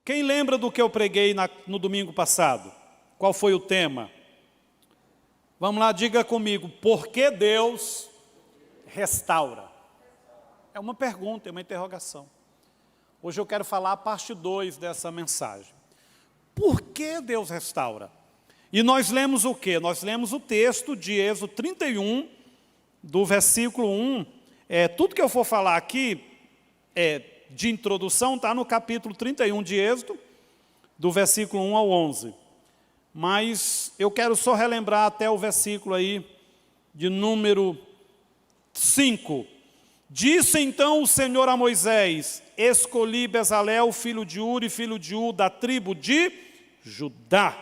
Quem lembra do que eu preguei no domingo passado? Qual foi o tema? Vamos lá, diga comigo. Por que Deus restaura? É uma pergunta, é uma interrogação. Hoje eu quero falar a parte 2 dessa mensagem. Por que Deus restaura? E nós lemos o quê? Nós lemos o texto de Êxodo 31, do versículo 1. Tudo que eu for falar aqui, de introdução, está no capítulo 31 de Êxodo, do versículo 1 ao 11. Mas eu quero só relembrar até o versículo aí, de número 5. Disse então o Senhor a Moisés: escolhi Bezalel, filho de Uri, filho de U, da tribo de Judá,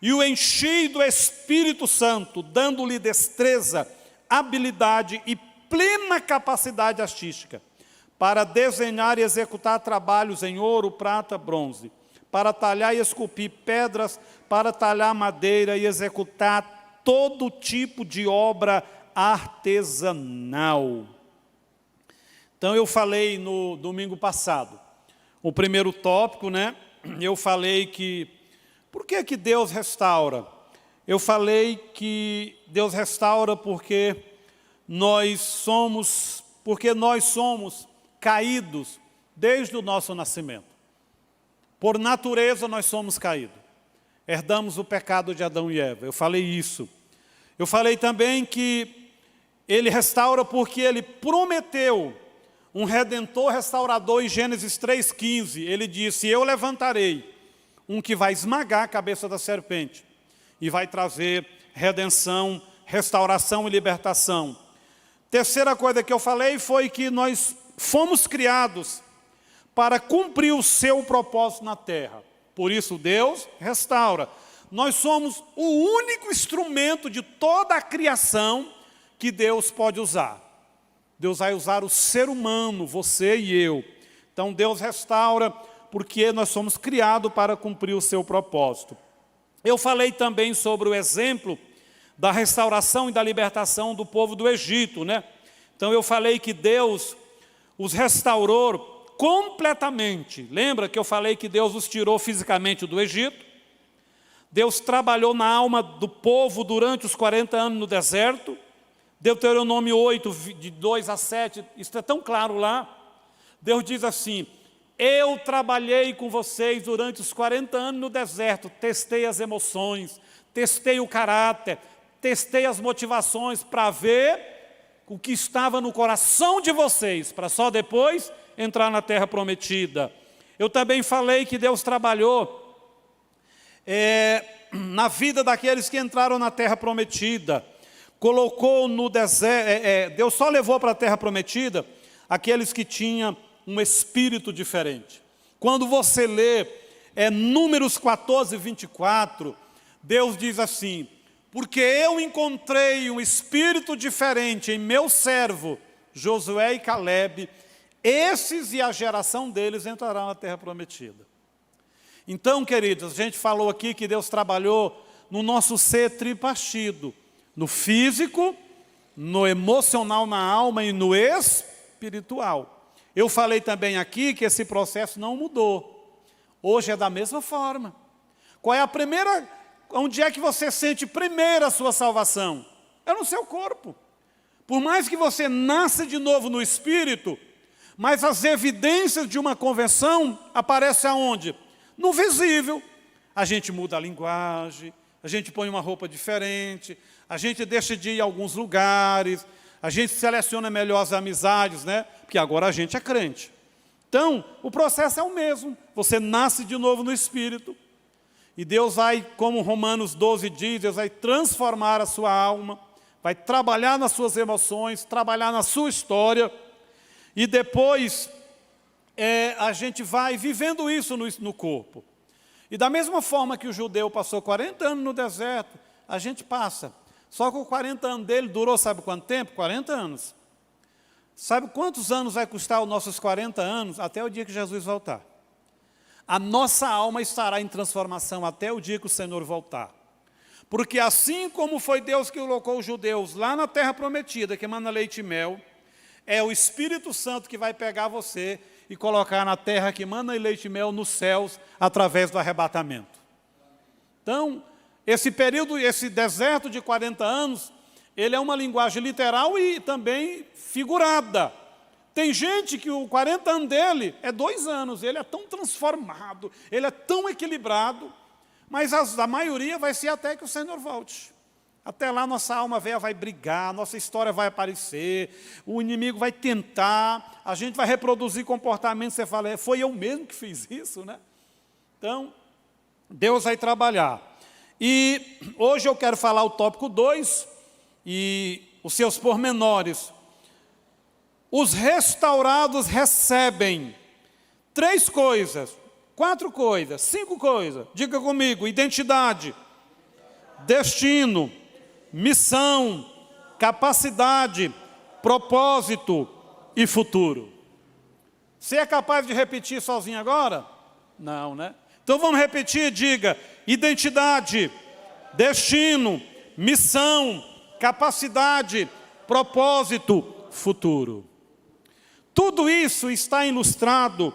e o enchi do Espírito Santo, dando-lhe destreza, habilidade e plena capacidade artística, para desenhar e executar trabalhos em ouro, prata, bronze, para talhar e esculpir pedras, para talhar madeira e executar todo tipo de obra artesanal. Então eu falei no domingo passado, o primeiro tópico, eu falei que, por que Deus restaura? Eu falei que Deus restaura porque nós somos caídos desde o nosso nascimento. Por natureza nós somos caídos. Herdamos o pecado de Adão e Eva. Eu falei isso. Eu falei também que Ele restaura porque Ele prometeu um redentor restaurador em Gênesis 3,15. Ele disse: eu levantarei um que vai esmagar a cabeça da serpente e vai trazer redenção, restauração e libertação. Terceira coisa que eu falei foi que nós fomos criados para cumprir o seu propósito na terra. Por isso Deus restaura. Nós somos o único instrumento de toda a criação que Deus pode usar. Deus vai usar o ser humano, você e eu. Então Deus restaura porque nós somos criados para cumprir o seu propósito. Eu falei também sobre o exemplo da restauração e da libertação do povo do Egito, Então eu falei que Deus os restaurou completamente. Lembra que eu falei que Deus os tirou fisicamente do Egito? Deus trabalhou na alma do povo durante os 40 anos no deserto. Deuteronômio 8, de 2 a 7, isso é tão claro lá. Deus diz assim: eu trabalhei com vocês durante os 40 anos no deserto, testei as emoções, testei o caráter, testei as motivações para ver o que estava no coração de vocês, para só depois entrar na terra prometida. Eu também falei que Deus trabalhou na vida daqueles que entraram na terra prometida. Colocou no deserto, Deus só levou para a terra prometida aqueles que tinham um espírito diferente. Quando você lê Números 14, 24, Deus diz assim: porque eu encontrei um espírito diferente em meu servo Josué e Calebe, esses e a geração deles entrarão na terra prometida. Então, queridos, a gente falou aqui que Deus trabalhou no nosso ser tripartido, no físico, no emocional, na alma e no espiritual. Eu falei também aqui que esse processo não mudou. Hoje é da mesma forma. Qual é a primeira... Onde é que você sente primeiro a sua salvação? É no seu corpo. Por mais que você nasça de novo no Espírito, mas as evidências de uma conversão aparecem aonde? No visível. A gente muda a linguagem, a gente põe uma roupa diferente, a gente deixa de ir a alguns lugares, a gente seleciona melhor as amizades, Porque agora a gente é crente. Então, o processo é o mesmo. Você nasce de novo no Espírito. E Deus vai, como Romanos 12 diz, Deus vai transformar a sua alma, vai trabalhar nas suas emoções, trabalhar na sua história, e depois a gente vai vivendo isso no corpo. E da mesma forma que o judeu passou 40 anos no deserto, a gente passa. Só que os 40 anos dele durou, sabe quanto tempo? 40 anos. Sabe quantos anos vai custar os nossos 40 anos? Até o dia que Jesus voltar. A nossa alma estará em transformação até o dia que o Senhor voltar. Porque assim como foi Deus que colocou os judeus lá na terra prometida, que emana leite e mel, é o Espírito Santo que vai pegar você e colocar na terra que mana leite e mel nos céus, através do arrebatamento. Então, esse período, esse deserto de 40 anos, ele é uma linguagem literal e também figurada. Tem gente que o 40 anos dele é 2 anos, ele é tão transformado, ele é tão equilibrado, mas a maioria vai ser até que o Senhor volte. Até lá nossa alma velha vai brigar, nossa história vai aparecer, o inimigo vai tentar, a gente vai reproduzir comportamentos, você fala, foi eu mesmo que fiz isso, né? Então, Deus vai trabalhar. E hoje eu quero falar o tópico 2 e os seus pormenores. Os restaurados recebem 3 coisas, 4 coisas, 5 coisas. Diga comigo: identidade, destino, missão, capacidade, propósito e futuro. Você é capaz de repetir sozinho agora? Não, né? Então vamos repetir, diga: identidade, destino, missão, capacidade, propósito, futuro. Tudo isso está ilustrado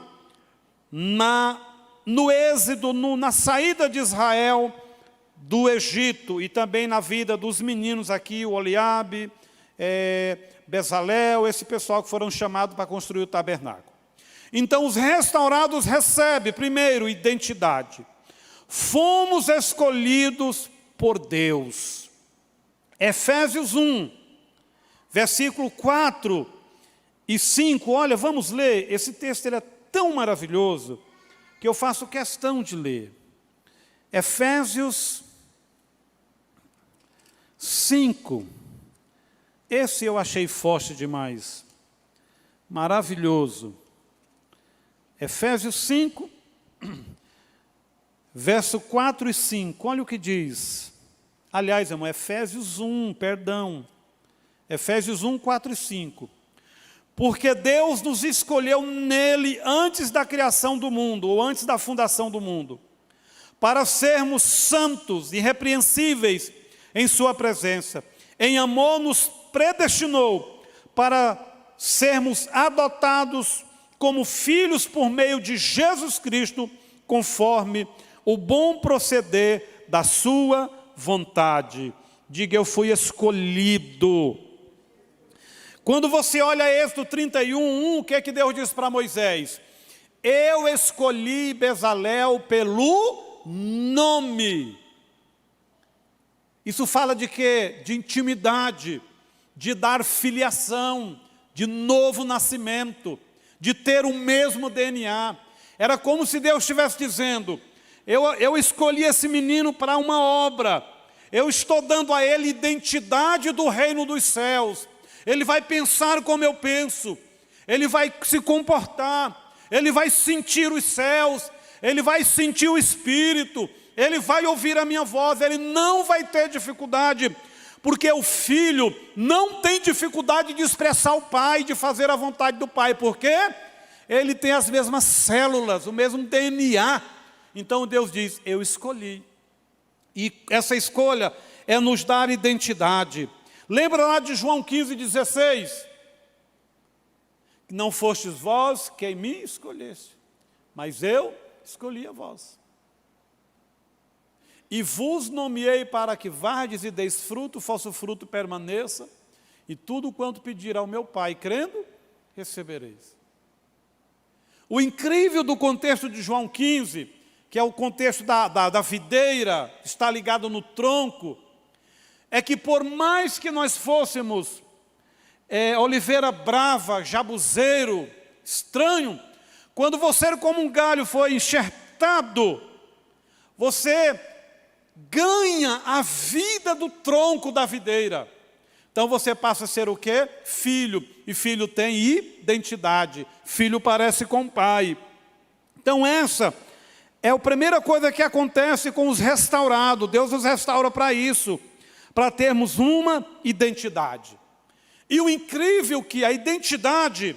no êxodo, na saída de Israel do Egito e também na vida dos meninos aqui, o Oliabe, Bezalel, esse pessoal que foram chamados para construir o tabernáculo. Então os restaurados recebem, primeiro, identidade. Fomos escolhidos por Deus. Efésios 1, versículo 4 e 5, olha, vamos ler, esse texto ele é tão maravilhoso, que eu faço questão de ler. Efésios 5, esse eu achei forte demais, maravilhoso. Efésios 5, verso 4 e 5, olha o que diz. Aliás, irmão, Efésios 1, perdão. Efésios 1, 4 e 5. Porque Deus nos escolheu nele antes da criação do mundo, ou antes da fundação do mundo, para sermos santos, irrepreensíveis em sua presença. Em amor nos predestinou para sermos adotados como filhos por meio de Jesus Cristo, conforme o bom proceder da sua vontade. Diga: eu fui escolhido. Quando você olha Êxodo 31, 1, o que é que Deus diz para Moisés? Eu escolhi Bezalel pelo nome. Isso fala de quê? De intimidade, de dar filiação, de novo nascimento, de ter o mesmo DNA. Era como se Deus estivesse dizendo: eu escolhi esse menino para uma obra, eu estou dando a ele identidade do reino dos céus. Ele vai pensar como eu penso, ele vai se comportar, ele vai sentir os céus, ele vai sentir o Espírito, ele vai ouvir a minha voz, ele não vai ter dificuldade, porque o filho não tem dificuldade de expressar o pai, de fazer a vontade do pai, porque ele tem as mesmas células, o mesmo DNA. Então Deus diz: eu escolhi. E essa escolha é nos dar identidade. Lembra lá de João 15,16? Não fostes vós quem me escolhesse, mas eu escolhi a vós. E vos nomeei para que vardes e deis fruto, vosso fruto permaneça, e tudo quanto pedir ao meu Pai, crendo, recebereis. O incrível do contexto de João 15, que é o contexto da videira, está ligado no tronco, é que por mais que nós fôssemos oliveira brava, jabuzeiro, estranho, quando você como um galho foi enxertado, você ganha a vida do tronco da videira. Então você passa a ser o quê? Filho. E filho tem identidade. Filho parece com o pai. Então essa é a primeira coisa que acontece com os restaurados. Deus nos restaura para isso, para termos uma identidade. E o incrível que a identidade,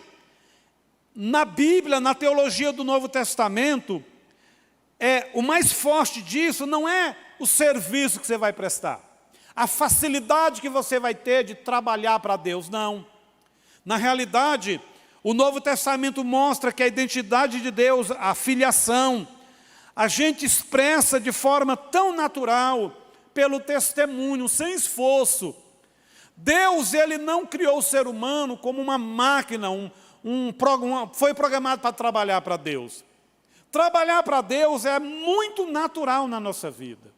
na Bíblia, na teologia do Novo Testamento, o mais forte disso não é o serviço que você vai prestar, a facilidade que você vai ter de trabalhar para Deus, não. Na realidade, O Novo Testamento mostra que a identidade de Deus, a filiação, a gente expressa de forma tão natural, pelo testemunho, sem esforço. Deus, Ele não criou o ser humano como uma máquina, foi programado para trabalhar para Deus. Trabalhar para Deus é muito natural na nossa vida.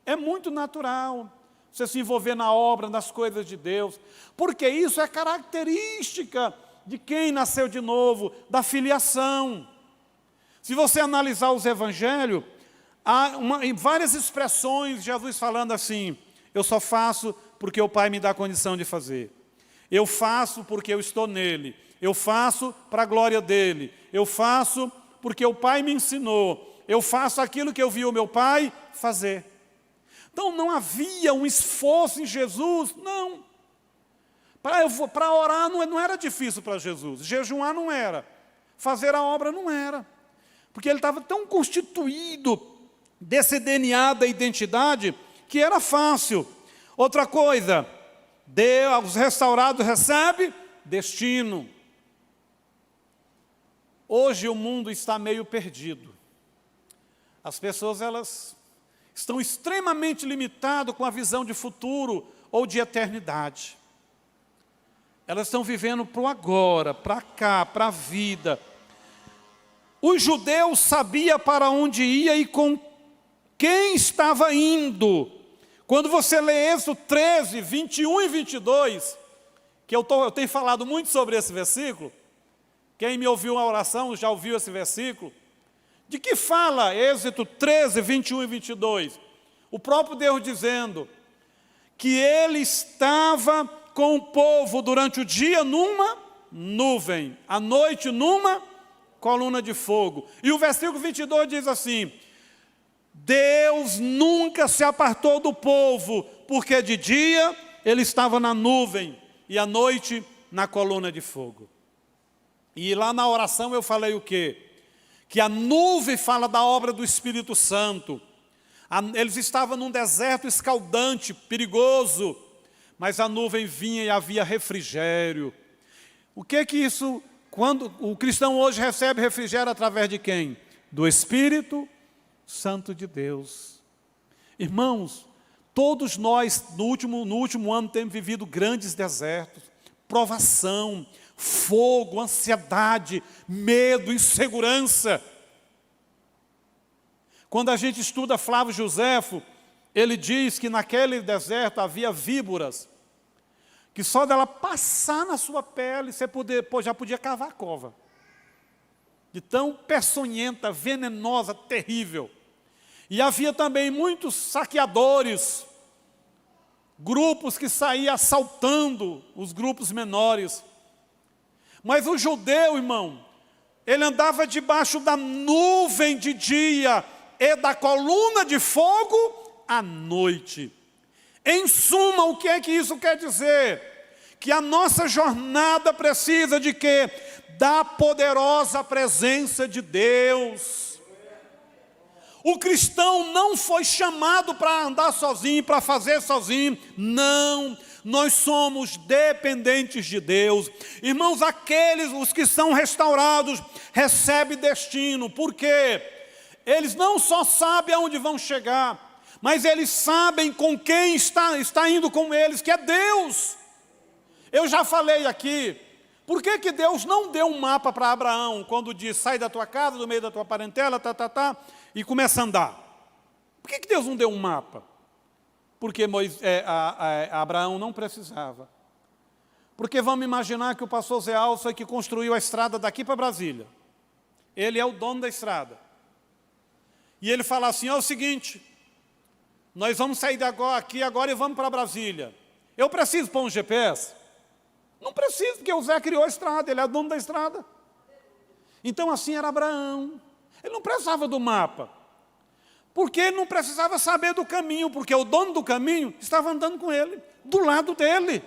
É muito natural você se envolver na obra, nas coisas de Deus, porque isso é característica de quem nasceu de novo, da filiação. Se você analisar os evangelhos, há várias expressões de Jesus falando assim: eu só faço porque o Pai me dá condição de fazer. Eu faço porque eu estou nele. Eu faço para a glória dele. Eu faço porque o Pai me ensinou. Eu faço aquilo que eu vi o meu Pai fazer. Então não havia um esforço em Jesus, não. Para orar não era difícil para Jesus. Jejuar não era. Fazer a obra não era. Porque ele estava tão constituído desse DNA da identidade que era fácil. Outra coisa, Deus, os restaurados recebem destino. Hoje o mundo está meio perdido. As pessoas, elas estão extremamente limitadas com a visão de futuro ou de eternidade. Elas estão vivendo para o agora, para cá, para a vida. Os judeus sabiam para onde ia e com quem estava indo. Quando você lê Êxodo 13, 21 e 22, que eu tenho falado muito sobre esse versículo, quem me ouviu a oração já ouviu esse versículo. De que fala Êxodo 13, 21 e 22? O próprio Deus dizendo que Ele estava com o povo durante o dia numa nuvem, à noite numa coluna de fogo. E o versículo 22 diz assim: Deus nunca se apartou do povo, porque de dia Ele estava na nuvem e à noite na coluna de fogo. E lá na oração eu falei o quê? Que a nuvem fala da obra do Espírito Santo. Eles estavam num deserto escaldante, perigoso, mas a nuvem vinha e havia refrigério. O que é que isso, quando o cristão hoje recebe refrigério através de quem? Do Espírito Santo de Deus. Irmãos, todos nós no último ano temos vivido grandes desertos, provação, fogo, ansiedade, medo, insegurança. Quando a gente estuda Flávio Joséfo, ele diz que naquele deserto havia víboras, que só dela passar na sua pele, você já podia cavar a cova. De tão peçonhenta, venenosa, terrível. E havia também muitos saqueadores, grupos que saíam assaltando os grupos menores. Mas o judeu, irmão, ele andava debaixo da nuvem de dia e da coluna de fogo à noite. Em suma, o que é que isso quer dizer? Que a nossa jornada precisa de quê? Da poderosa presença de Deus. O cristão não foi chamado para andar sozinho, para fazer sozinho, não. Nós somos dependentes de Deus. Irmãos, os que são restaurados, recebem destino. Por quê? Eles não só sabem aonde vão chegar, mas eles sabem com quem está indo com eles, que é Deus. Eu já falei aqui, por que Deus não deu um mapa para Abraão, quando diz, sai da tua casa, do meio da tua parentela, e começa a andar? Por que Deus não deu um mapa? Porque Abraão não precisava. Porque vamos imaginar que o pastor Zé Alves foi que construiu a estrada daqui para Brasília. Ele é o dono da estrada. E ele fala assim, é o seguinte, nós vamos sair aqui agora e vamos para Brasília. Eu preciso pôr um GPS? Não preciso, porque o Zé criou a estrada, ele é o dono da estrada. Então assim era Abraão. Ele não precisava do mapa. Porque ele não precisava saber do caminho, porque o dono do caminho estava andando com ele, do lado dele.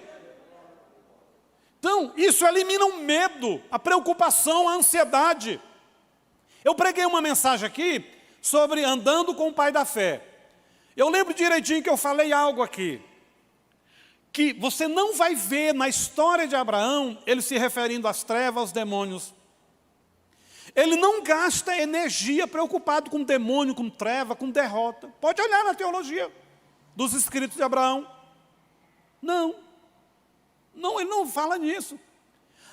Então, isso elimina o medo, a preocupação, a ansiedade. Eu preguei uma mensagem aqui sobre andando com o pai da fé. Eu lembro direitinho que eu falei algo aqui, que você não vai ver na história de Abraão, ele se referindo às trevas, aos demônios. Ele não gasta energia preocupado com demônio, com treva, com derrota. Pode olhar na teologia dos escritos de Abraão. Não, ele não fala nisso.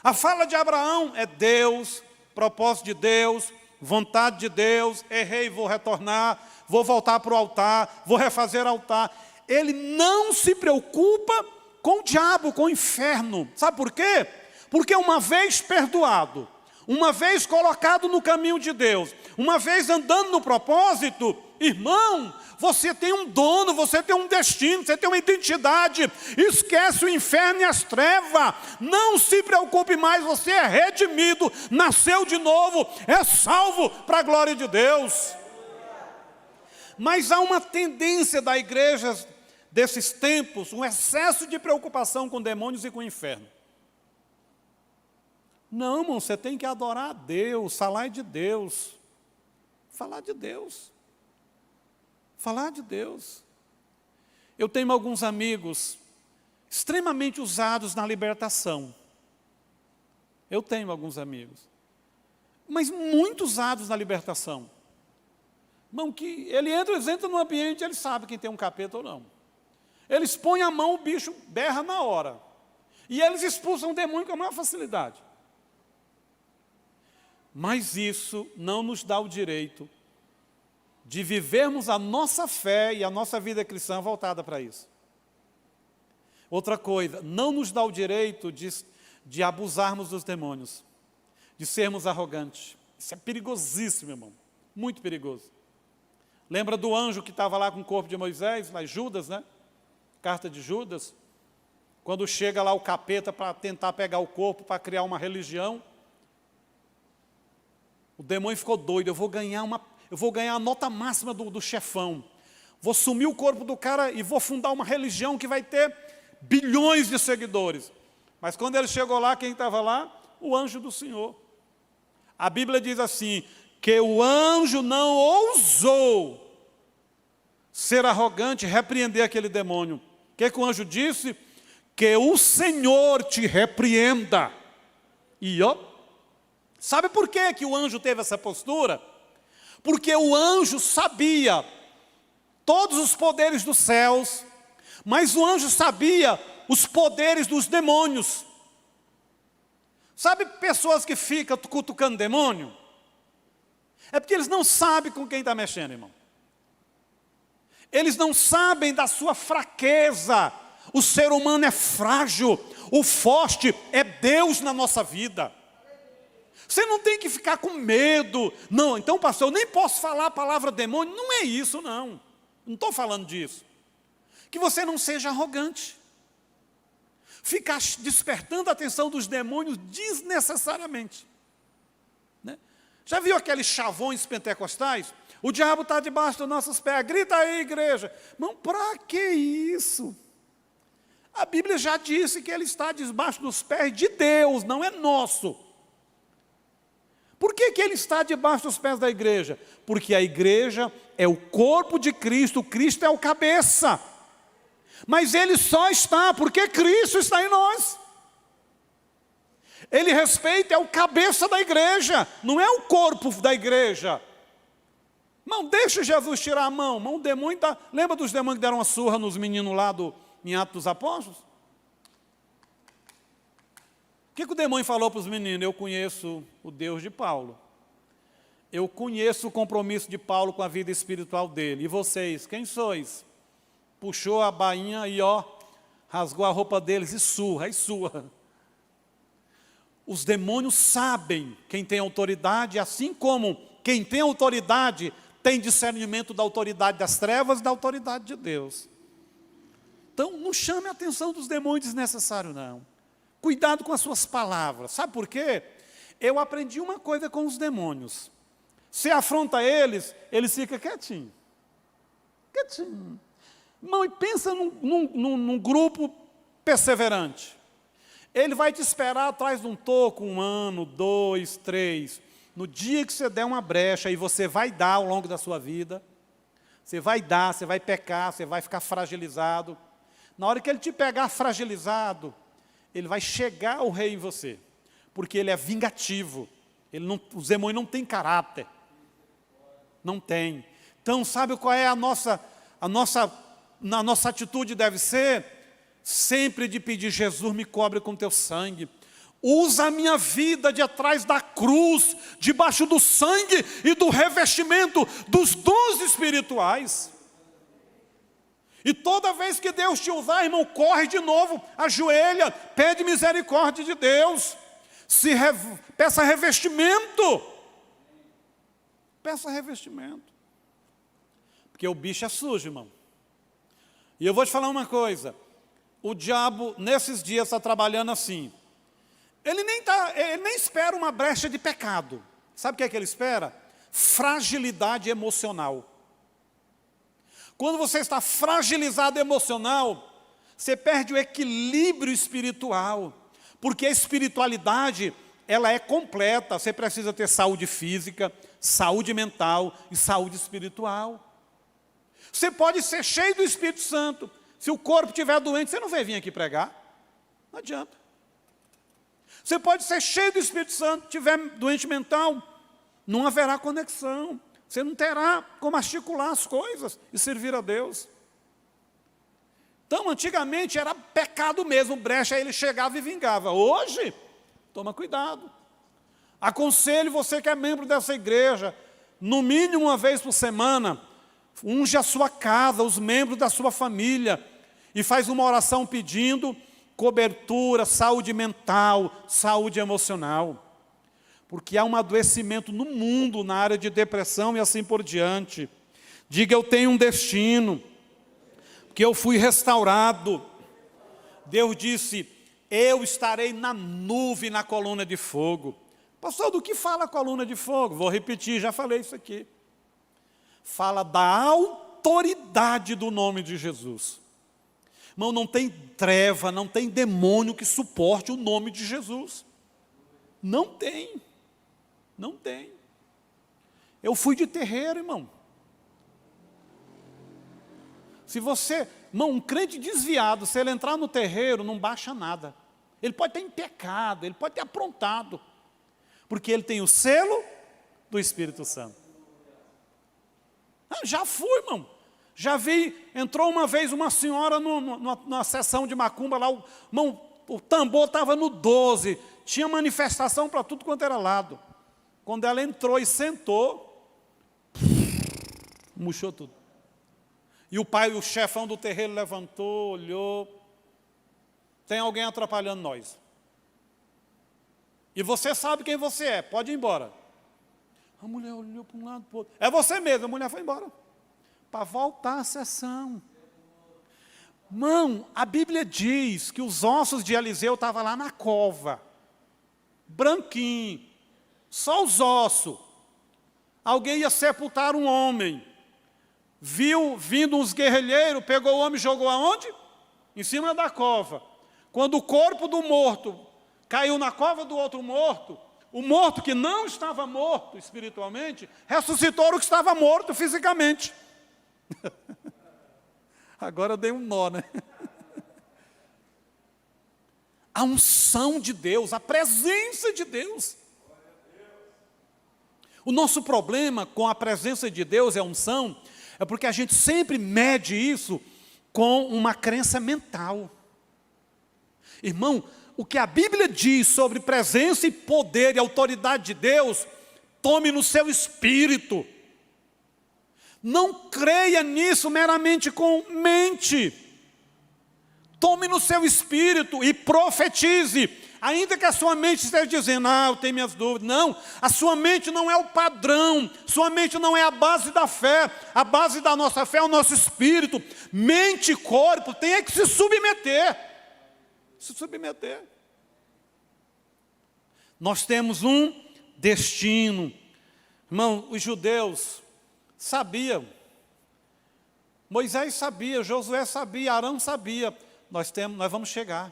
A fala de Abraão é Deus, propósito de Deus, vontade de Deus, errei, vou retornar, vou voltar para o altar, vou refazer o altar. Ele não se preocupa com o diabo, com o inferno. Sabe por quê? Porque uma vez perdoado, uma vez colocado no caminho de Deus, uma vez andando no propósito, irmão, você tem um dono, você tem um destino, você tem uma identidade. Esquece o inferno e as trevas. Não se preocupe mais, você é redimido, nasceu de novo, é salvo para a glória de Deus. Mas há uma tendência da igreja desses tempos, um excesso de preocupação com demônios e com o inferno. Não, irmão, você tem que adorar a Deus, falar de Deus. Falar de Deus. Falar de Deus. Eu tenho alguns amigos extremamente usados na libertação. Eu tenho alguns amigos. Mas muito usados na libertação. Irmão, que eles entram no ambiente, ele sabe quem tem um capeta ou não. Eles põem a mão, o bicho berra na hora. E eles expulsam o demônio com a maior facilidade. Mas isso não nos dá o direito de vivermos a nossa fé e a nossa vida cristã voltada para isso. Outra coisa, não nos dá o direito de abusarmos dos demônios, de sermos arrogantes. Isso é perigosíssimo, irmão, muito perigoso. Lembra do anjo que estava lá com o corpo de Moisés, lá Judas, né? Carta de Judas, quando chega lá o capeta para tentar pegar o corpo, para criar uma religião, o demônio ficou doido, eu vou ganhar a nota máxima do chefão, vou sumir o corpo do cara e vou fundar uma religião que vai ter bilhões de seguidores. Mas quando ele chegou lá, quem estava lá? O anjo do Senhor. A Bíblia diz assim, que o anjo não ousou ser arrogante, repreender aquele demônio. O que o anjo disse? Que o Senhor te repreenda. E sabe por que o anjo teve essa postura? Porque o anjo sabia todos os poderes dos céus, mas o anjo sabia os poderes dos demônios. Sabe pessoas que ficam cutucando demônio? É porque eles não sabem com quem está mexendo, irmão. Eles não sabem da sua fraqueza. O ser humano é frágil. O forte é Deus na nossa vida. Você não tem que ficar com medo. Não, então pastor, eu nem posso falar a palavra demônio. Não é isso, não. Não estou falando disso. Que você não seja arrogante. Ficar despertando a atenção dos demônios desnecessariamente. Né? Já viu aqueles chavões pentecostais? O diabo está debaixo dos nossos pés. Grita aí, igreja. Não, para que isso? A Bíblia já disse que ele está debaixo dos pés de Deus, não é nosso. Por que ele está debaixo dos pés da igreja? Porque a igreja é o corpo de Cristo, Cristo é o cabeça. Mas ele só está porque Cristo está em nós. Ele respeita, é o cabeça da igreja, não é o corpo da igreja. Não deixa Jesus tirar a mão. O demônio tá... Lembra dos demônios que deram uma surra nos meninos lá em Atos dos Apóstolos? O que o demônio falou para os meninos? Eu conheço o Deus de Paulo. Eu conheço o compromisso de Paulo com a vida espiritual dele. E vocês, quem sois? Puxou a bainha e rasgou a roupa deles e surra. Os demônios sabem quem tem autoridade, assim como quem tem autoridade tem discernimento da autoridade das trevas e da autoridade de Deus. Então, não chame a atenção dos demônios desnecessário, não. Cuidado com as suas palavras. Sabe por quê? Eu aprendi uma coisa com os demônios. Se afronta eles ficam quietinhos. Quietinho. Irmão, e pensa num grupo perseverante. Ele vai te esperar atrás de um toco 1 ano, 2, 3. No dia que você der uma brecha, e você vai dar ao longo da sua vida, você vai dar, você vai pecar, você vai ficar fragilizado. Na hora que ele te pegar fragilizado, ele vai chegar o rei em você, porque ele é vingativo. Os demônios não têm caráter. Não tem. Então, sabe qual é a nossa atitude deve ser? Sempre de pedir: Jesus, me cobre com teu sangue. Usa a minha vida de atrás da cruz, debaixo do sangue e do revestimento dos dons espirituais. E toda vez que Deus te usar, irmão, corre de novo, ajoelha, pede misericórdia de Deus. Peça revestimento. Peça revestimento. Porque o bicho é sujo, irmão. E eu vou te falar uma coisa. O diabo, nesses dias, está trabalhando assim. Ele nem espera uma brecha de pecado. Sabe o que é que ele espera? Fragilidade emocional. Quando você está fragilizado emocional, você perde o equilíbrio espiritual. Porque a espiritualidade, ela é completa. Você precisa ter saúde física, saúde mental e saúde espiritual. Você pode ser cheio do Espírito Santo. Se o corpo estiver doente, você não vai vir aqui pregar. Não adianta. Você pode ser cheio do Espírito Santo, estiver doente mental, não haverá conexão. Você não terá como articular as coisas e servir a Deus. Então, antigamente era pecado mesmo, brecha, aí ele chegava e vingava. Hoje, toma cuidado. Aconselho você que é membro dessa igreja, no mínimo uma vez por semana, unge a sua casa, os membros da sua família, e faz uma oração pedindo cobertura, saúde mental, saúde emocional. Porque há um adoecimento no mundo na área de depressão e assim por diante. Diga: eu tenho um destino, que eu fui restaurado. Deus disse: eu estarei na nuvem, na coluna de fogo. Pastor, do que fala a coluna de fogo? Vou repetir, já falei isso aqui. Fala da autoridade do nome de Jesus. Irmão, não tem treva, não tem demônio que suporte o nome de Jesus. Não tem. Não tem. Eu fui de terreiro, irmão. Se você, irmão, um crente desviado, se ele entrar no terreiro, não baixa nada. Ele pode ter em pecado, ele pode ter aprontado. Porque ele tem o selo do Espírito Santo. Já fui, irmão. Já vi, entrou uma vez uma senhora numa sessão de macumba lá, o tambor estava no 12, tinha manifestação para tudo quanto era lado. Quando ela entrou e sentou, murchou tudo. E o pai, o chefão do terreiro, levantou, olhou. Tem alguém atrapalhando nós. E você sabe quem você é, pode ir embora. A mulher olhou para um lado, para o outro. É você mesmo, a mulher foi embora. Para voltar à sessão. Irmão, a Bíblia diz que os ossos de Eliseu estavam lá na cova. Branquinho. Só os ossos. Alguém ia sepultar um homem. Viu vindo uns guerrilheiros, pegou o homem e jogou aonde? Em cima da cova. Quando o corpo do morto caiu na cova do outro morto, o morto que não estava morto espiritualmente, ressuscitou o que estava morto fisicamente. Agora dei um nó, né? A unção de Deus, a presença de Deus. O nosso problema com a presença de Deus e a unção é porque a gente sempre mede isso com uma crença mental. Irmão, o que a Bíblia diz sobre presença e poder e autoridade de Deus, tome no seu espírito. Não creia nisso meramente com mente. Tome no seu espírito e profetize. Ainda que a sua mente esteja dizendo: eu tenho minhas dúvidas. Não, a sua mente não é o padrão. Sua mente não é a base da fé. A base da nossa fé é o nosso espírito. Mente e corpo têm que se submeter. Se submeter. Nós temos um destino. Irmão, os judeus sabiam. Moisés sabia, Josué sabia, Arão sabia. Nós vamos chegar.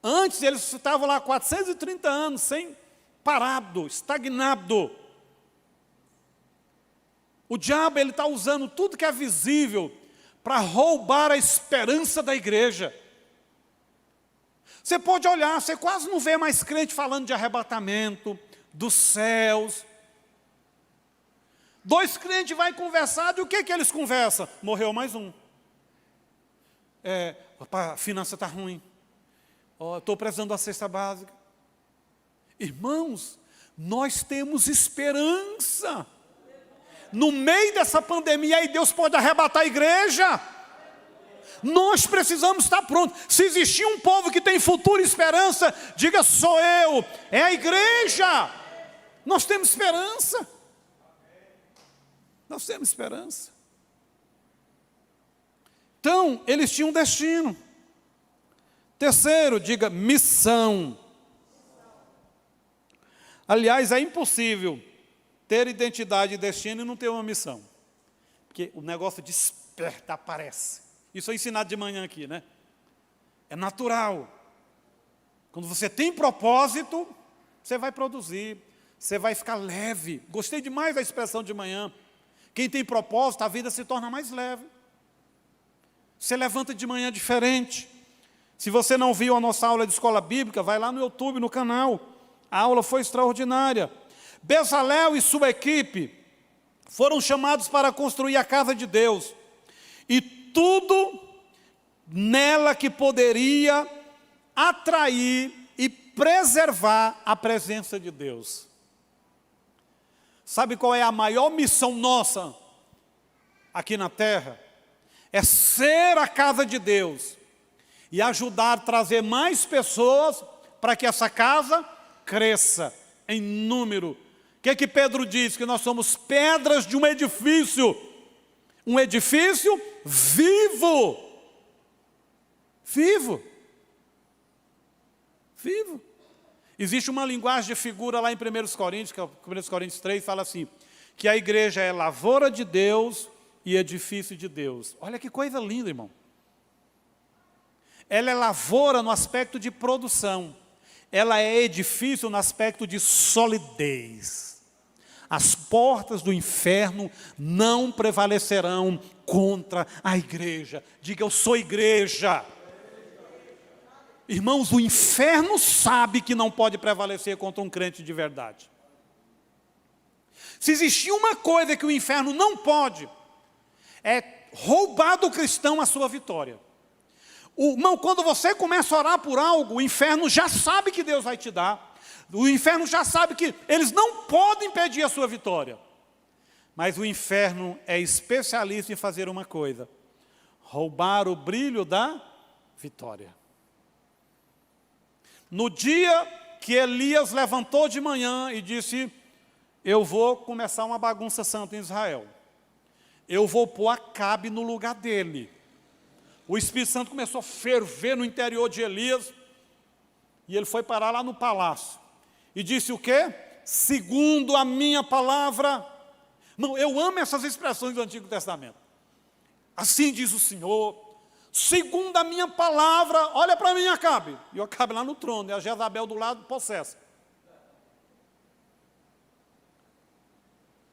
Antes eles estavam lá 430 anos, sem parado, estagnado. O diabo está usando tudo que é visível para roubar a esperança da igreja. Você pode olhar, você quase não vê mais crente falando de arrebatamento, dos céus. Dois crentes vão conversar, e o que eles conversam? Morreu mais um. A finança está ruim. Estou precisando da cesta básica. Irmãos, nós temos esperança. No meio dessa pandemia aí, Deus pode arrebatar a igreja. Nós precisamos estar prontos. Se existir um povo que tem futuro e esperança, diga: sou eu, é a igreja. Nós temos esperança. Nós temos esperança. Então, eles tinham um destino. Terceiro, diga: missão. Aliás, é impossível ter identidade e destino e não ter uma missão. Porque o negócio desperta, aparece. Isso é ensinado de manhã aqui, né? É natural. Quando você tem propósito, você vai produzir, você vai ficar leve. Gostei demais da expressão de manhã. Quem tem propósito, a vida se torna mais leve. Você levanta de manhã diferente. Se você não viu a nossa aula de escola bíblica, vai lá no YouTube, no canal. A aula foi extraordinária. Bezalel e sua equipe foram chamados para construir a casa de Deus. E tudo nela que poderia atrair e preservar a presença de Deus. Sabe qual é a maior missão nossa aqui na terra? É ser a casa de Deus e ajudar a trazer mais pessoas para que essa casa cresça em número. O que Pedro diz? Que nós somos pedras de um edifício vivo. Vivo. Existe uma linguagem de figura lá em 1 Coríntios, que é 1 Coríntios 3, fala assim, que a igreja é lavoura de Deus e edifício de Deus. Olha que coisa linda, irmão. Ela é lavoura no aspecto de produção. Ela é edifício no aspecto de solidez. As portas do inferno não prevalecerão contra a igreja. Diga: eu sou igreja. Irmãos, o inferno sabe que não pode prevalecer contra um crente de verdade. Se existir uma coisa que o inferno não pode, é roubar do cristão a sua vitória. Irmão, quando você começa a orar por algo, o inferno já sabe que Deus vai te dar. O inferno já sabe que eles não podem impedir a sua vitória. Mas o inferno é especialista em fazer uma coisa: roubar o brilho da vitória. No dia que Elias levantou de manhã e disse: eu vou começar uma bagunça santa em Israel. Eu vou pôr Acabe no lugar dele. O Espírito Santo começou a ferver no interior de Elias. E ele foi parar lá no palácio. E disse o quê? Segundo a minha palavra. Não, eu amo essas expressões do Antigo Testamento. Assim diz o Senhor. Segundo a minha palavra, olha para mim, Acabe. E o Acabe lá no trono, e a Jezabel do lado, possessa.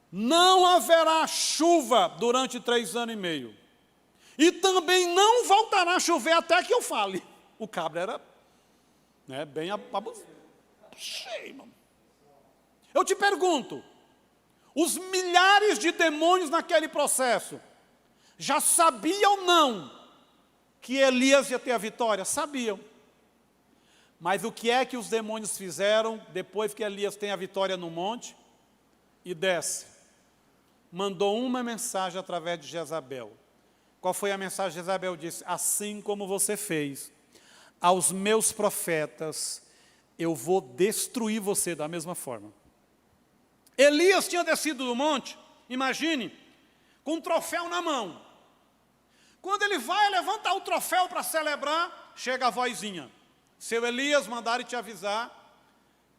Não haverá chuva durante 3 anos e meio. E também não voltará a chover até que eu fale. O cabra era bem abusado. Cheio, irmão. Eu te pergunto, os milhares de demônios naquele processo, já sabiam ou não que Elias ia ter a vitória? Sabiam. Mas o que é que os demônios fizeram depois que Elias tem a vitória no monte e desce? Mandou uma mensagem através de Jezabel. Qual foi a mensagem de Jezabel? Disse: assim como você fez aos meus profetas, eu vou destruir você da mesma forma. Elias tinha descido do monte, imagine, com um troféu na mão. Quando ele vai levantar o troféu para celebrar, chega a vozinha: seu Elias, mandaram te avisar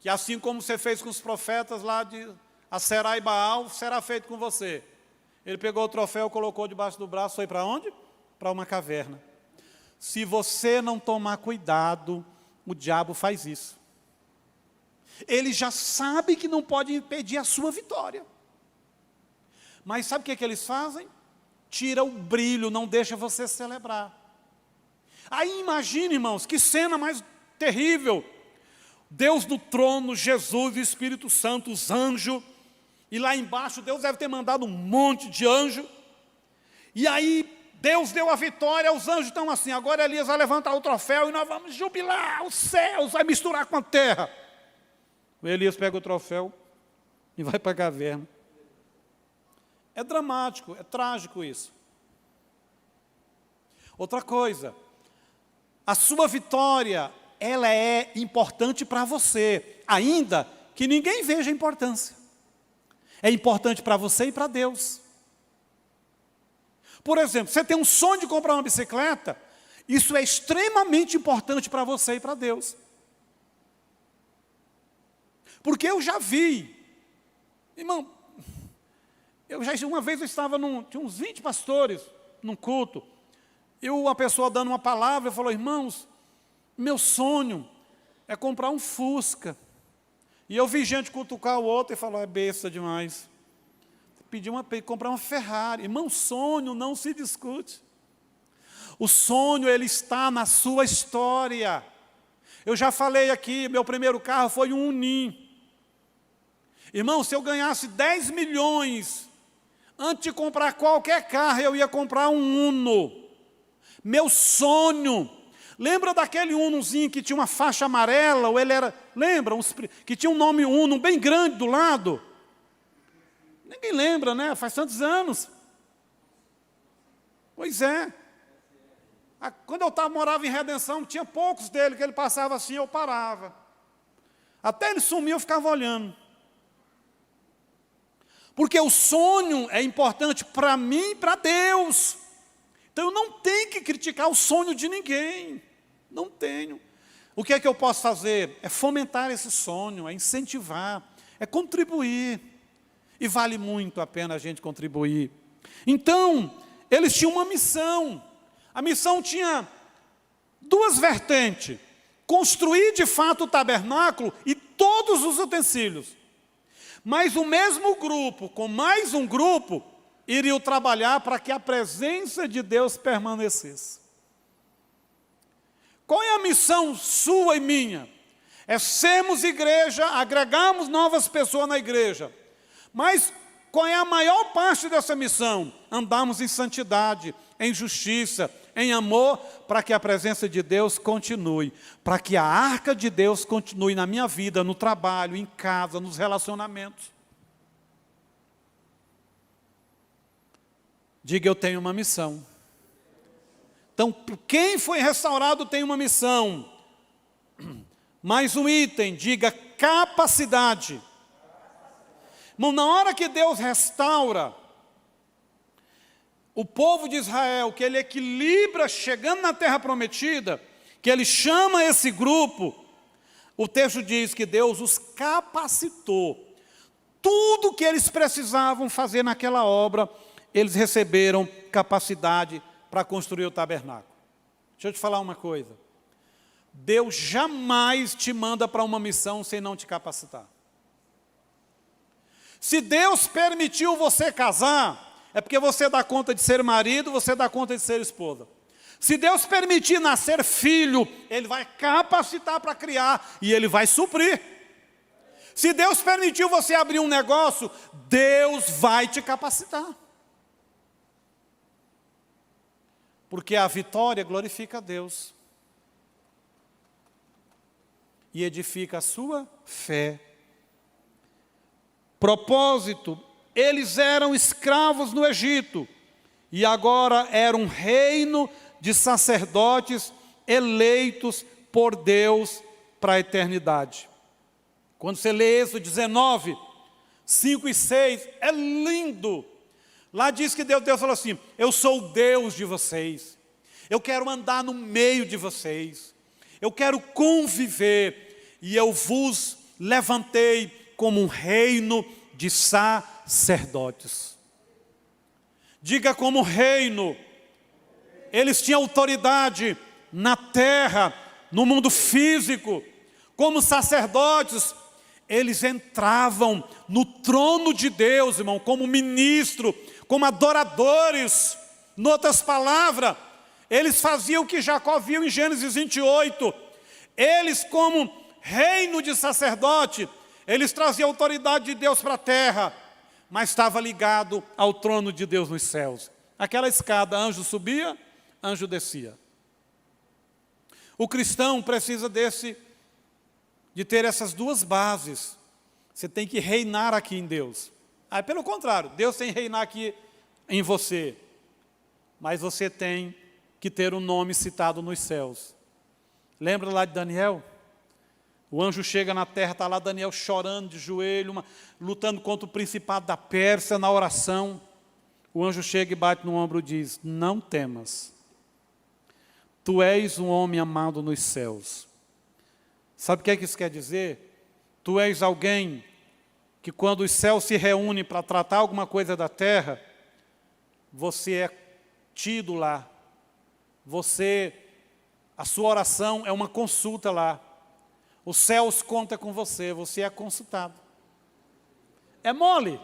que assim como você fez com os profetas lá de Aserá e Baal, será feito com você. Ele pegou o troféu, colocou debaixo do braço, foi para onde? Para uma caverna. Se você não tomar cuidado, o diabo faz isso. Ele já sabe que não pode impedir a sua vitória. Mas sabe o que eles fazem? tira o brilho, não deixa você celebrar. Aí imagine, irmãos, que cena mais terrível. Deus no trono, Jesus, o Espírito Santo, os anjos, e lá embaixo Deus deve ter mandado um monte de anjo, e aí Deus deu a vitória, os anjos estão assim, agora Elias vai levantar o troféu e nós vamos jubilar, os céus vai misturar com a terra. O Elias pega o troféu e vai para a caverna. É dramático, é trágico isso. Outra coisa, a sua vitória, ela é importante para você, ainda que ninguém veja a importância. É importante para você e para Deus. Por exemplo, você tem um sonho de comprar uma bicicleta, isso é extremamente importante para você e para Deus. Porque eu já vi, irmão, uma vez eu estava tinha uns 20 pastores num culto, e uma pessoa dando uma palavra, falou, irmãos, meu sonho é comprar um Fusca. E eu vi gente cutucar o outro e falar, é besta demais. Comprar uma Ferrari. Irmão, sonho não se discute. O sonho, ele está na sua história. Eu já falei aqui, meu primeiro carro foi um Unim. Irmão, se eu ganhasse 10 milhões, antes de comprar qualquer carro, eu ia comprar um Uno. Meu sonho. Lembra daquele Unozinho que tinha uma faixa amarela, ou ele era, lembra? Que tinha um nome Uno bem grande do lado? Ninguém lembra, né? Faz tantos anos. Pois é. Quando eu morava em Redenção, tinha poucos dele, que ele passava assim, eu parava. Até ele sumir, eu ficava olhando. Porque o sonho é importante para mim e para Deus. Então eu não tenho que criticar o sonho de ninguém. Não tenho. O que é que eu posso fazer? É fomentar esse sonho, é incentivar, é contribuir. E vale muito a pena a gente contribuir. Então, eles tinham uma missão. A missão tinha duas vertentes. Construir de fato o tabernáculo e todos os utensílios. Mas o mesmo grupo, com mais um grupo, iriam trabalhar para que a presença de Deus permanecesse. Qual é a missão sua e minha? É sermos igreja, agregarmos novas pessoas na igreja. Mas qual é a maior parte dessa missão? Andarmos em santidade, em justiça, em amor, para que a presença de Deus continue, para que a arca de Deus continue na minha vida, no trabalho, em casa, nos relacionamentos. Diga, eu tenho uma missão. Então, quem foi restaurado tem uma missão. Mais um item, diga capacidade. Irmão, na hora que Deus restaura o povo de Israel, que ele equilibra chegando na terra prometida, que ele chama esse grupo, o texto diz que Deus os capacitou. Tudo que eles precisavam fazer naquela obra, eles receberam capacidade para construir o tabernáculo. Deixa eu te falar uma coisa. Deus jamais te manda para uma missão sem não te capacitar. Se Deus permitiu você casar, é porque você dá conta de ser marido, você dá conta de ser esposa. Se Deus permitir nascer filho, Ele vai capacitar para criar e Ele vai suprir. Se Deus permitiu você abrir um negócio, Deus vai te capacitar. Porque a vitória glorifica a Deus e edifica a sua fé. Propósito, eles eram escravos no Egito e agora eram um reino de sacerdotes eleitos por Deus para a eternidade. Quando você lê Êxodo 19, 5 e 6, é lindo. Lá diz que Deus falou assim, eu sou o Deus de vocês, eu quero andar no meio de vocês, eu quero conviver e eu vos levantei como um reino de sacerdotes. Diga como reino. Eles tinham autoridade na terra, no mundo físico. Como sacerdotes, eles entravam no trono de Deus, irmão, como ministro, como adoradores. Em outras palavras, eles faziam o que Jacó viu em Gênesis 28. Eles, como reino de sacerdote, eles traziam a autoridade de Deus para a terra, mas estava ligado ao trono de Deus nos céus. Aquela escada, anjo subia, anjo descia. O cristão precisa de ter essas duas bases. Você tem que reinar aqui em Deus. Pelo contrário, Deus tem que reinar aqui em você. Mas você tem que ter um nome citado nos céus. Lembra lá de Daniel? O anjo chega na terra, está lá Daniel chorando de joelho, lutando contra o principado da Pérsia na oração. O anjo chega e bate no ombro e diz: não temas, tu és um homem amado nos céus. Sabe o que isso quer dizer? Tu és alguém que quando os céus se reúnem para tratar alguma coisa da terra, você é tido lá. A sua oração é uma consulta lá. Os céus contam com você, você é consultado. É mole.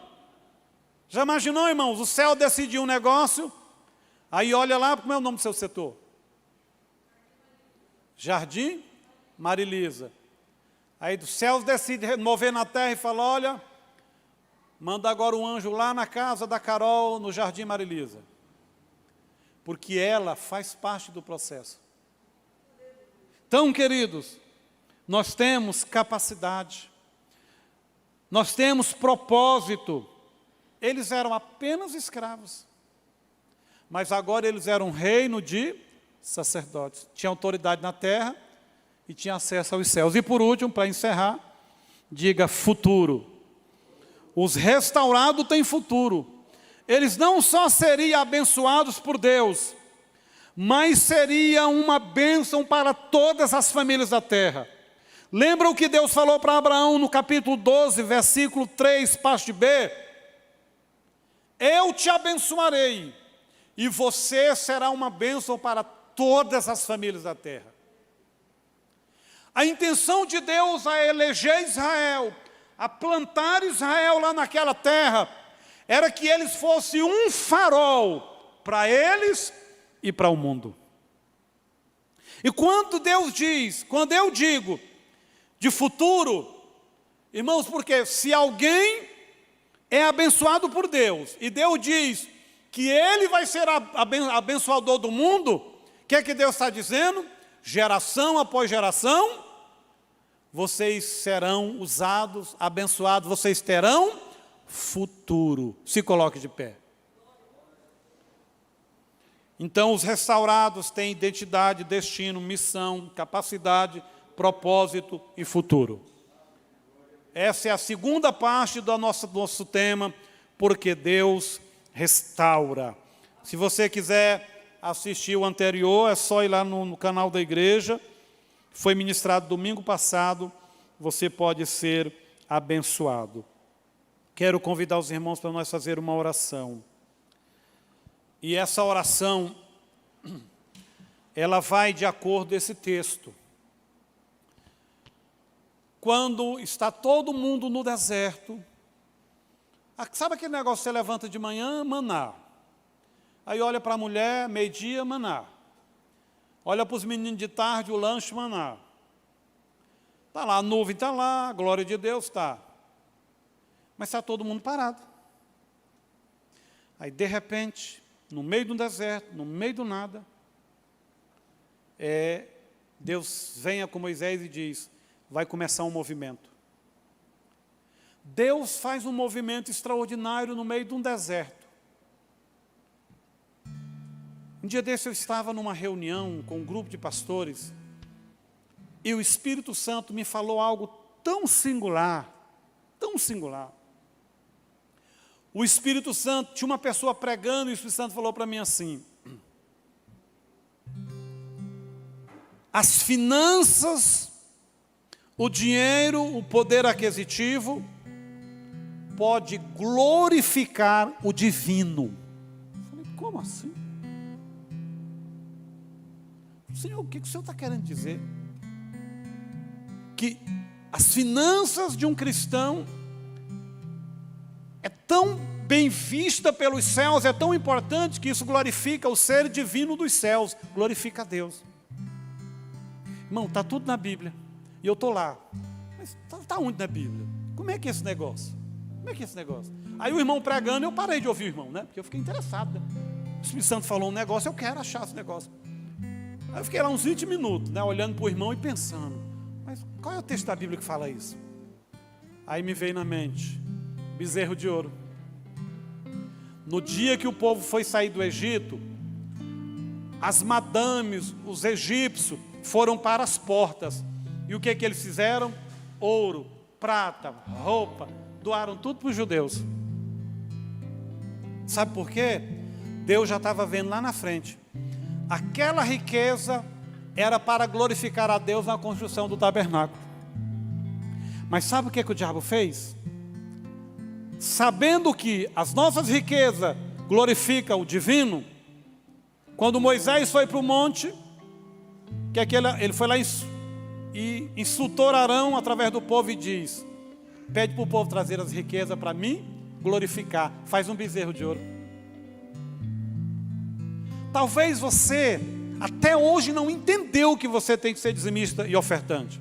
Já imaginou, irmãos? O céu decidiu um negócio, aí olha lá, como é o nome do seu setor? Jardim Marilisa. Aí dos céus decide mover na terra e fala: olha, manda agora um anjo lá na casa da Carol, no Jardim Marilisa. Porque ela faz parte do processo. Então, queridos, nós temos capacidade, nós temos propósito. Eles eram apenas escravos, mas agora eles eram um reino de sacerdotes. Tinha autoridade na terra e tinha acesso aos céus. E por último, para encerrar, diga futuro. Os restaurados têm futuro. Eles não só seriam abençoados por Deus, mas seria uma bênção para todas as famílias da terra. Lembra o que Deus falou para Abraão no capítulo 12, versículo 3, parte B? Eu te abençoarei, e você será uma bênção para todas as famílias da terra. A intenção de Deus a eleger Israel, a plantar Israel lá naquela terra, era que eles fossem um farol para eles e para o mundo. E quando eu digo de futuro, irmãos, porque se alguém é abençoado por Deus, e Deus diz que Ele vai ser abençoador do mundo, o que é que Deus está dizendo? Geração após geração, vocês serão usados, abençoados, vocês terão futuro. Se coloque de pé. Então, os restaurados têm identidade, destino, missão, capacidade, propósito e futuro. Essa é a segunda parte do nosso tema, porque Deus restaura. Se você quiser assistir o anterior, é só ir lá no canal da igreja. Foi ministrado domingo passado, você pode ser abençoado. Quero convidar os irmãos para nós fazer uma oração. E essa oração, ela vai de acordo com esse texto. Quando está todo mundo no deserto, sabe aquele negócio que você levanta de manhã? Maná. Aí olha para a mulher, meio-dia, maná. Olha para os meninos de tarde, o lanche, maná. Está lá, a nuvem está lá, a glória de Deus está. Mas está todo mundo parado. Aí, de repente, no meio do deserto, no meio do nada, Deus vem com Moisés e diz: vai começar um movimento. Deus faz um movimento extraordinário no meio de um deserto. Um dia desse eu estava numa reunião com um grupo de pastores e o Espírito Santo me falou algo tão singular, tão singular. O Espírito Santo, tinha uma pessoa pregando e o Espírito Santo falou para mim assim: as finanças, o dinheiro, o poder aquisitivo pode glorificar o divino. Eu falei: como assim? Senhor, o que o Senhor está querendo dizer? Que as finanças de um cristão é tão bem vista pelos céus, é tão importante que isso glorifica o ser divino dos céus, glorifica a Deus. Irmão, está tudo na Bíblia, e eu estou lá. Mas está onde na Bíblia? Como é que é esse negócio? Como é que é esse negócio? Aí o irmão pregando, eu parei de ouvir o irmão, né? Porque eu fiquei interessado, né? O Espírito Santo falou um negócio, eu quero achar esse negócio. Aí eu fiquei lá uns 20 minutos, né? Olhando para o irmão e pensando, mas qual é o texto da Bíblia que fala isso? Aí me veio na mente, bezerro de ouro. No dia que o povo foi sair do Egito, as madames, os egípcios, foram para as portas. E o que eles fizeram? Ouro, prata, roupa, doaram tudo para os judeus. Sabe por quê? Deus já estava vendo lá na frente. Aquela riqueza era para glorificar a Deus na construção do tabernáculo. Mas sabe o que o diabo fez? Sabendo que as nossas riquezas glorificam o divino, quando Moisés foi para o monte, ele foi lá e insultou Arão através do povo e diz: pede para o povo trazer as riquezas para mim glorificar, faz um bezerro de ouro. Talvez você até hoje não entendeu que você tem que ser dizimista e ofertante,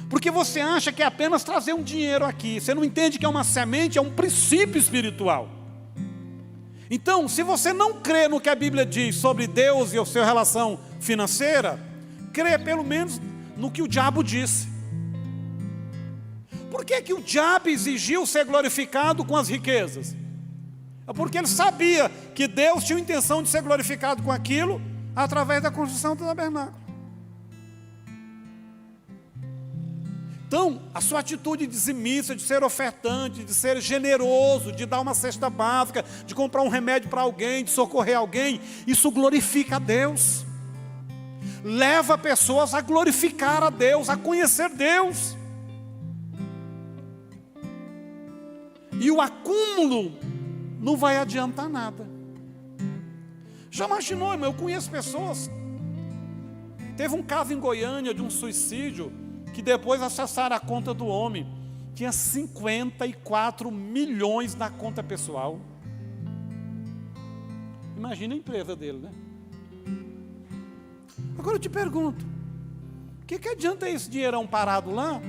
porque você acha que é apenas trazer um dinheiro aqui. Você não entende que é uma semente, é um princípio espiritual. Então, se você não crê no que a Bíblia diz sobre Deus e a sua relação financeira, crê pelo menos no que o diabo disse. Por que o diabo exigiu ser glorificado com as riquezas? É porque ele sabia que Deus tinha a intenção de ser glorificado com aquilo através da construção do tabernáculo. Então, a sua atitude dizimista, de ser ofertante, de ser generoso, de dar uma cesta básica, de comprar um remédio para alguém, de socorrer alguém, isso glorifica a Deus. Leva pessoas a glorificar a Deus, a conhecer Deus. E o acúmulo não vai adiantar nada. Já imaginou, irmão? Eu conheço pessoas. Teve um caso em Goiânia de um suicídio, que depois acessaram a conta do homem. Tinha 54 milhões na conta pessoal. Imagina a empresa dele, né? Agora eu te pergunto, o que adianta esse dinheirão parado lá,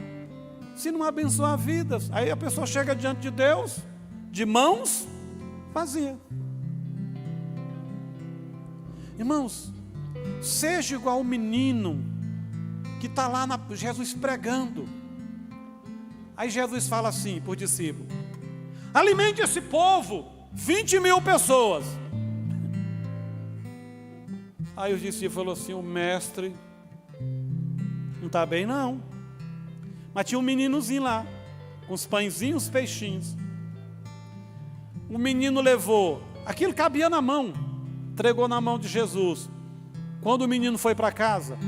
se não abençoar vidas? Aí a pessoa chega diante de Deus, de mãos vazias. Irmãos, seja igual o menino que está lá Jesus pregando. Aí Jesus fala assim para o discípulo: alimente esse povo, 20 mil pessoas. Aí o discípulo falou assim: o mestre não está bem não. Mas tinha um meninozinho lá, com os pãezinhos, os peixinhos. O menino levou, aquilo cabia na mão, entregou na mão de Jesus. Quando o menino foi para casa,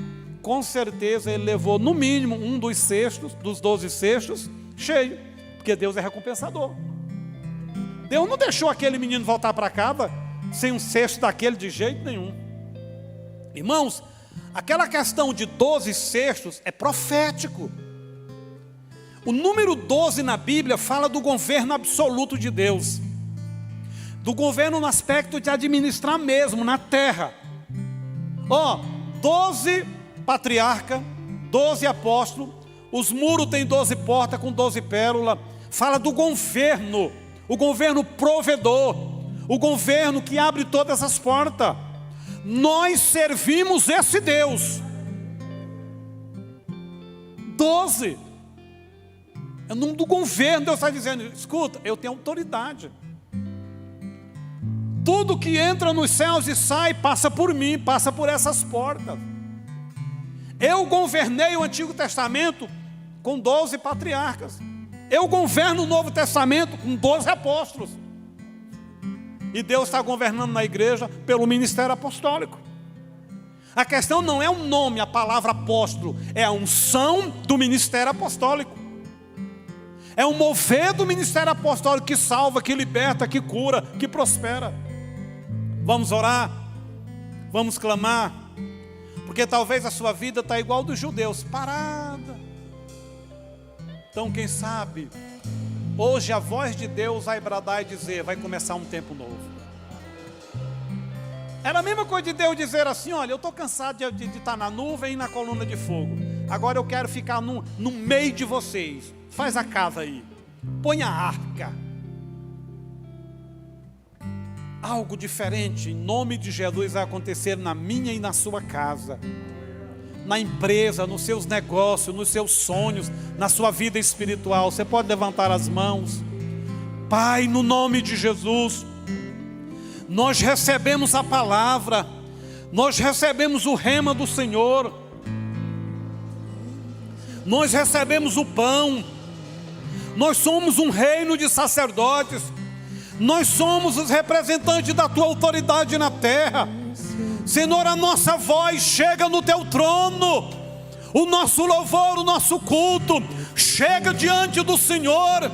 com certeza ele levou no mínimo um dos cestos, dos 12 cestos, cheio, porque Deus é recompensador. Deus não deixou aquele menino voltar para casa sem um cesto daquele de jeito nenhum. Irmãos, aquela questão de 12 cestos é profético. O número 12 na Bíblia fala do governo absoluto de Deus, do governo no aspecto de administrar mesmo na terra. 12 patriarca, 12 apóstolos, os muros têm 12 portas com 12 pérolas. Fala do governo, o governo provedor, o governo que abre todas as portas. Nós servimos esse Deus. 12. É o nome do governo. Deus está dizendo: escuta, eu tenho autoridade. Tudo que entra nos céus e sai passa por mim, passa por essas portas. Eu governei o Antigo Testamento com 12 patriarcas. Eu governo o Novo Testamento com 12 apóstolos. E Deus está governando na igreja pelo ministério apostólico. A questão não é o nome, a palavra apóstolo, é a unção do ministério apostólico. É o mover do ministério apostólico que salva, que liberta, que cura, que prospera. Vamos orar, vamos clamar, porque talvez a sua vida está igual dos judeus, parada. Então quem sabe Hoje a voz de Deus vai bradar e dizer: vai começar um tempo novo. Era a mesma coisa de Deus dizer assim: olha, eu estou cansado de estar na nuvem e na coluna de fogo. Agora eu quero ficar no meio de vocês. Faz a casa aí. Põe a arca. Algo diferente, em nome de Jesus, vai acontecer na minha e na sua casa. Na empresa, nos seus negócios, nos seus sonhos, na sua vida espiritual. Você pode levantar as mãos. Pai, no nome de Jesus, nós recebemos a palavra, nós recebemos o rema do Senhor, nós recebemos o pão, nós somos um reino de sacerdotes, nós somos os representantes da Tua autoridade na terra. Senhor, a nossa voz chega no Teu trono, o nosso louvor, o nosso culto chega diante do Senhor,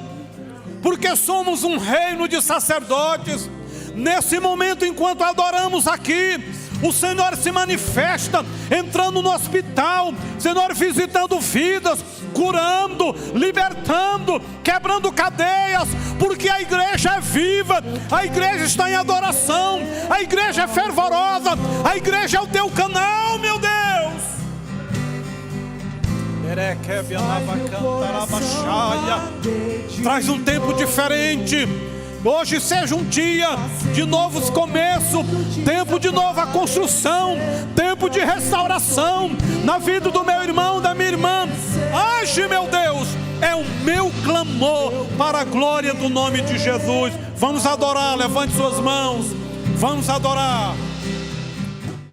porque somos um reino de sacerdotes. Nesse momento, enquanto adoramos aqui, o Senhor se manifesta, entrando no hospital, Senhor, visitando vidas, curando, libertando, quebrando cadeias, porque a igreja é viva, a igreja está em adoração, a igreja é fervorosa, a igreja é o Teu canal, meu Deus. Traz um tempo diferente. Hoje seja um dia de novos começos, tempo de nova construção, tempo de restauração na vida do meu irmão, da minha irmã. Age, meu Deus, é o meu clamor para a glória do nome de Jesus. Vamos adorar, levante suas mãos, vamos adorar.